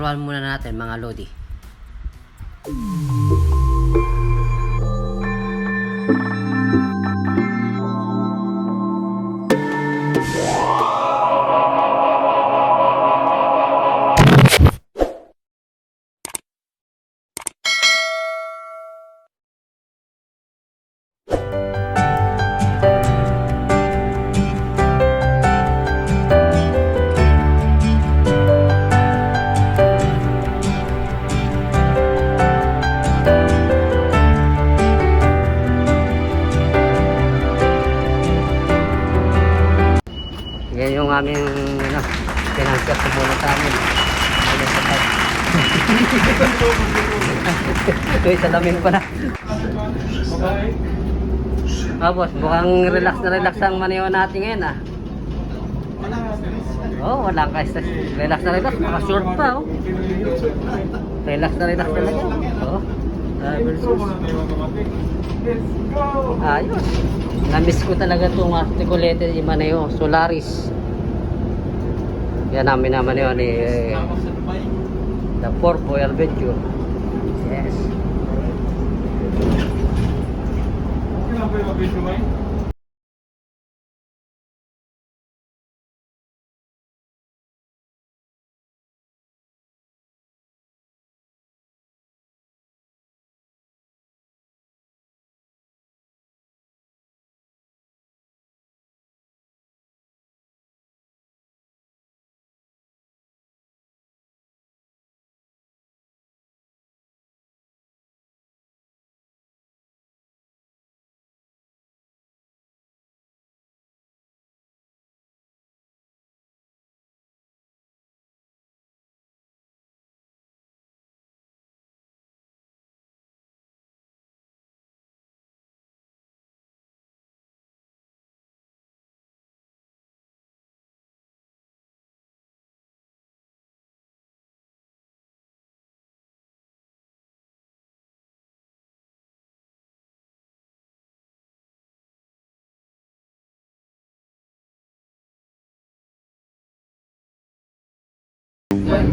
tuturuan muna natin mga lodi. Yan yung aming pinangkat ko muna sa amin. Ito salamin pa na. Tapos mukhang relax na relax ang maniwa natin ngayon ah. Oh, wala ka stress. Relax na relax, maka-short pa oh. Relax na relax talaga. Oh. Ayos. Namiss ko talaga itong articulated Imaneo Solaris. Yan namin naman yun the 4-boy adventure. Yes.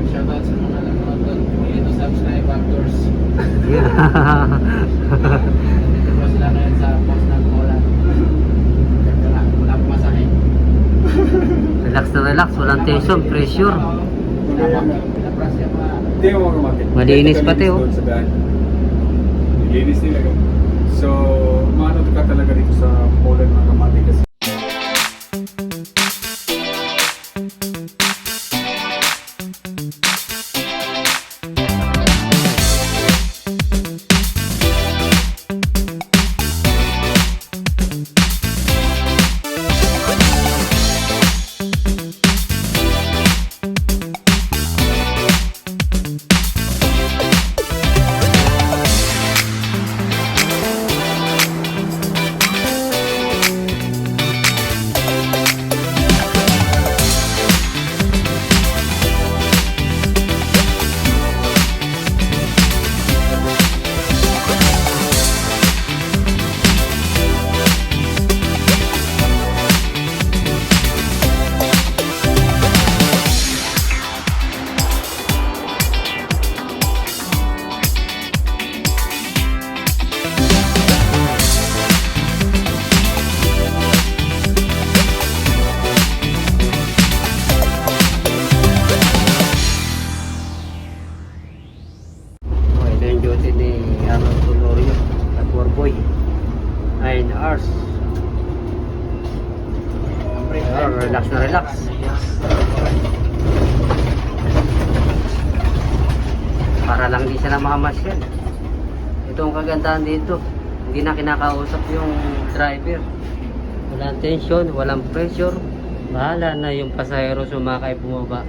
Shoutout sa mga nanonood. Ito subscribe factors. Ito sila ngayon sa post ng Poland. Wala akong masahe. Relax na relax, walang tension, pressure. Malinis pati oh. Malinis nila. So, maano ka talaga dito sa Poland mga kamati kasi. Duty ni Arnold Tolorio sa 4-boy 9 hours. Relax na relax. Para lang di sila makamasyal. Ito ang kagandahan dito, hindi na kinakausap yung driver. Walang tension, walang pressure. Bahala na yung pasahero sumakay bumaba.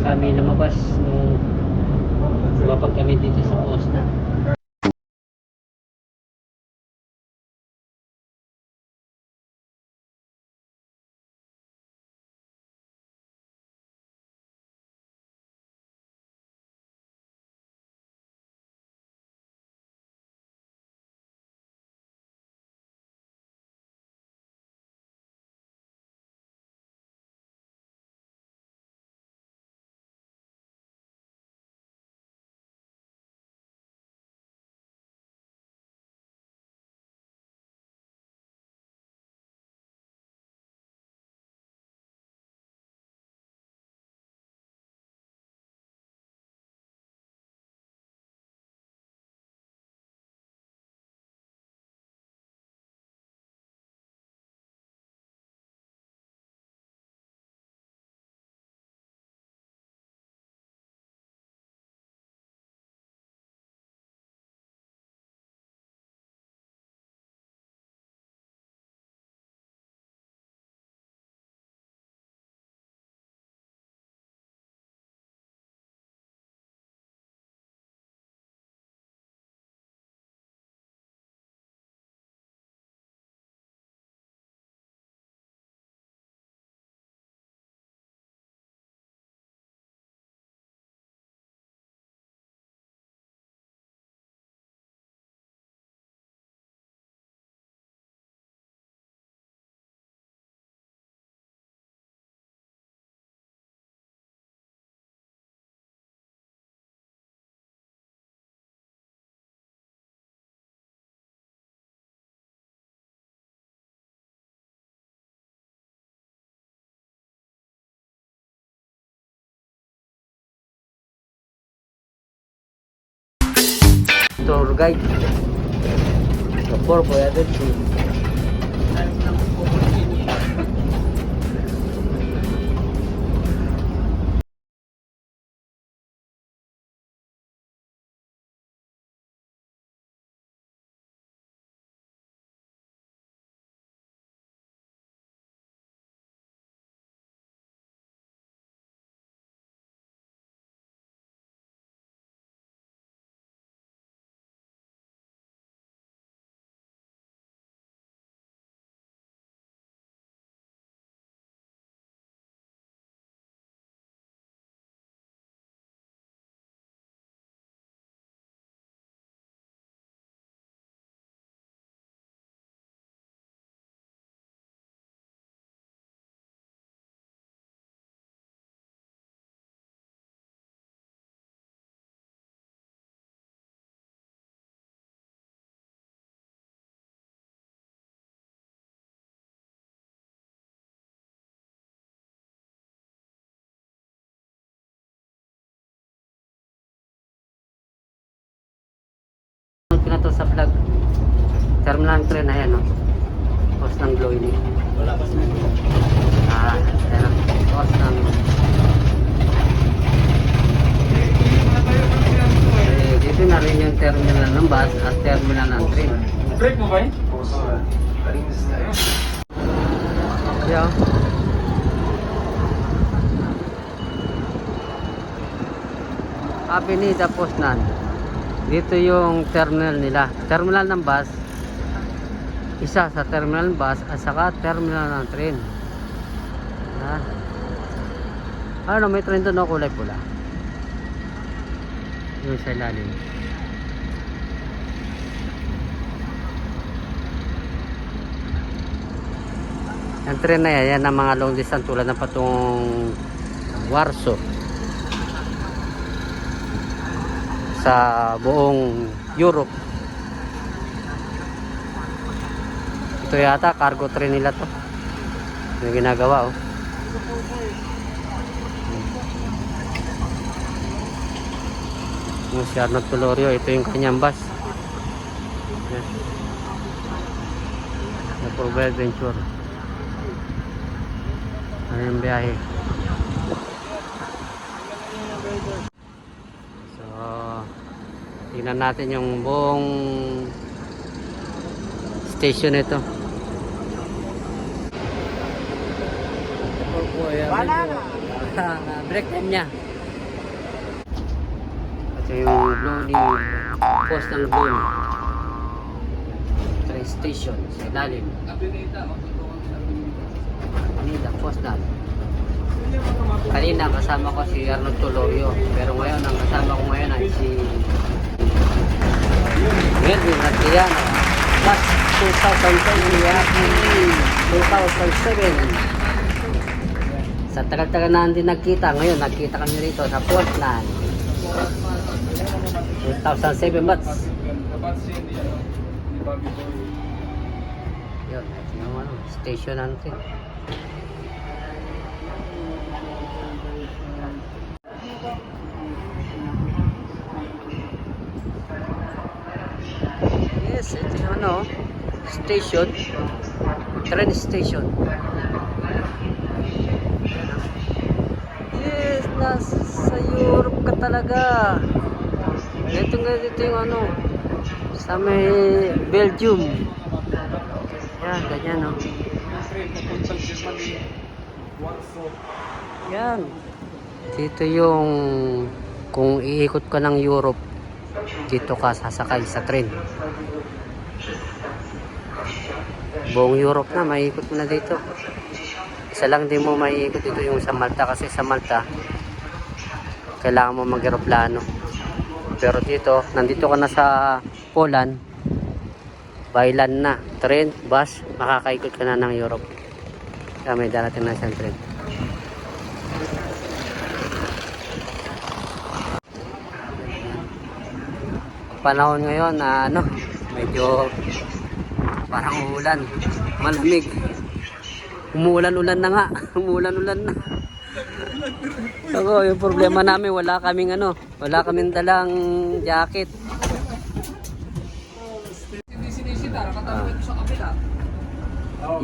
kami lumabas nung lumapag kami dito sa Poznan. Tour guide. Kapor po yata si. Na to sa vlog. Terminal ng tren, ayan, no? Post ng glow ini. Wala pa sila. Ayan, post ng dito na rin yung terminal ng bus at terminal ng tren. Break mo ba yun? Yeah. Avenida Poznan. Dito yung terminal nila. Terminal ng bus. Isa sa terminal ng bus at saka terminal ng tren. Ano, may tren doon, no? Kulay pula. Yung sa ilalim. Ang tren na yan ang mga long distance tulad ng patungong Warsaw. Sa buong Europe. Ito yata cargo train nila to. Yung ginagawa, oh. Yung si Arnold Tolorio, ito yung kanyang bus. Yes. The Purba Adventure. Ano yung biyahe? Tingnan natin yung buong station ito. Wala na. Break time niya. Ito yung Bluni, post ng Bluni. Train station sa ilalim. Kanina, post na. Kanina kasama ko si Arnold Tolorio. Pero ngayon, ang kasama ko ngayon ay si Melvin Adriano. Last 2010, happy 2007. Sa tagal-tagal na hindi nagkita. Ngayon, nagkita kami rito sa Portland. 2007 bats. Yun, ito yung ano, station natin. Yes, ito yung ano, station. Train station. Yes, nasa Europe ka talaga. Ito nga dito yung ano, sa may Belgium. Yan, ganyan no. Yan. Dito yung kung iikot ka ng Europe, dito ka sasakay sa train. Buong Europe na, maiikot mo na dito. Isa lang din mo maiikot dito yung sa Malta kasi sa Malta kailangan mo mag-aeroplano. Pero dito, nandito ka na sa Poland, by land na. Train, bus, makakaikot ka na ng Europe. Kaya may darating na siyang train. Panahon ngayon na ano, medyo parang umulan, malamig. Umuulan-ulan na nga, umuulan-ulan na. Ako, yung problema namin, wala kaming ano, wala kaming dalang jacket.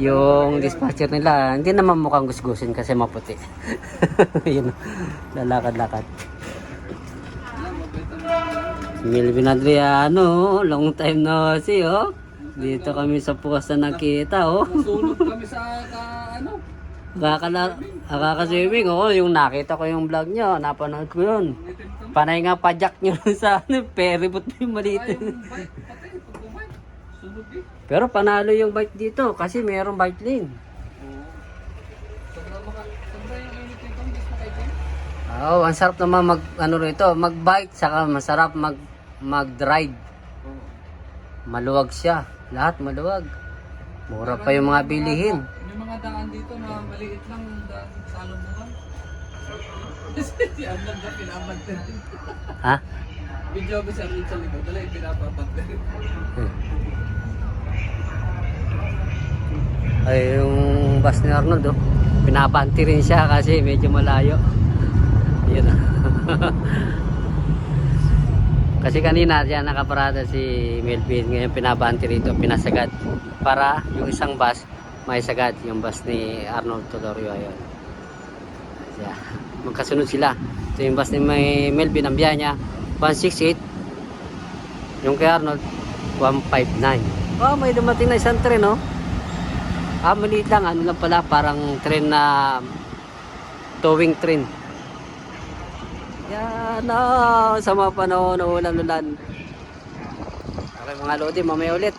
Yung dispatcher nila, hindi naman mukhang gusgusin kasi maputi. Yun, lalakad-lakad. Melvin Adriano, long time no see, oh. Dito kami sa pukas na nakita, oh. Sunog kami sa ano? Akaka-swimming, oh. Yung nakita ko yung vlog nyo, napanood ko yun. Panay nga pajak nyo sa ano, ferryboat yung maliit. Pero panalo yung bike dito kasi mayroong bike lane. Oh, ang sarap naman mag ano rito, mag-bike saka masarap mag-drive. Maluwag siya. Lahat maluwag. Mura pa yung mga bilihin. May mga daan dito na maliit lang daan salon mo lang. Si Arnold na pinapagtan. Ha? Video ko si Arnold sa likod. Dala yung pinapapagtan. Ay, yung bus ni Arnold, oh. Pinapanti rin siya kasi medyo malayo. Yun. Kasi kanina diyan nakaparada si Melvin, ngayon pinabanti rito, pinasagad para yung isang bus may sagad, yung bus ni Arnold Tolorio ayun. Yeah. Magkasunod sila. Ito yung bus ni Melvin, ang biyahe niya 168, yung kay Arnold 159. Oh, may dumating na isang tren, no? Maliit lang, ano lang pala, parang tren na towing train. Yan na, sa mga panahon, ulan-ulan. Okay mga lodi, mamaya ulit.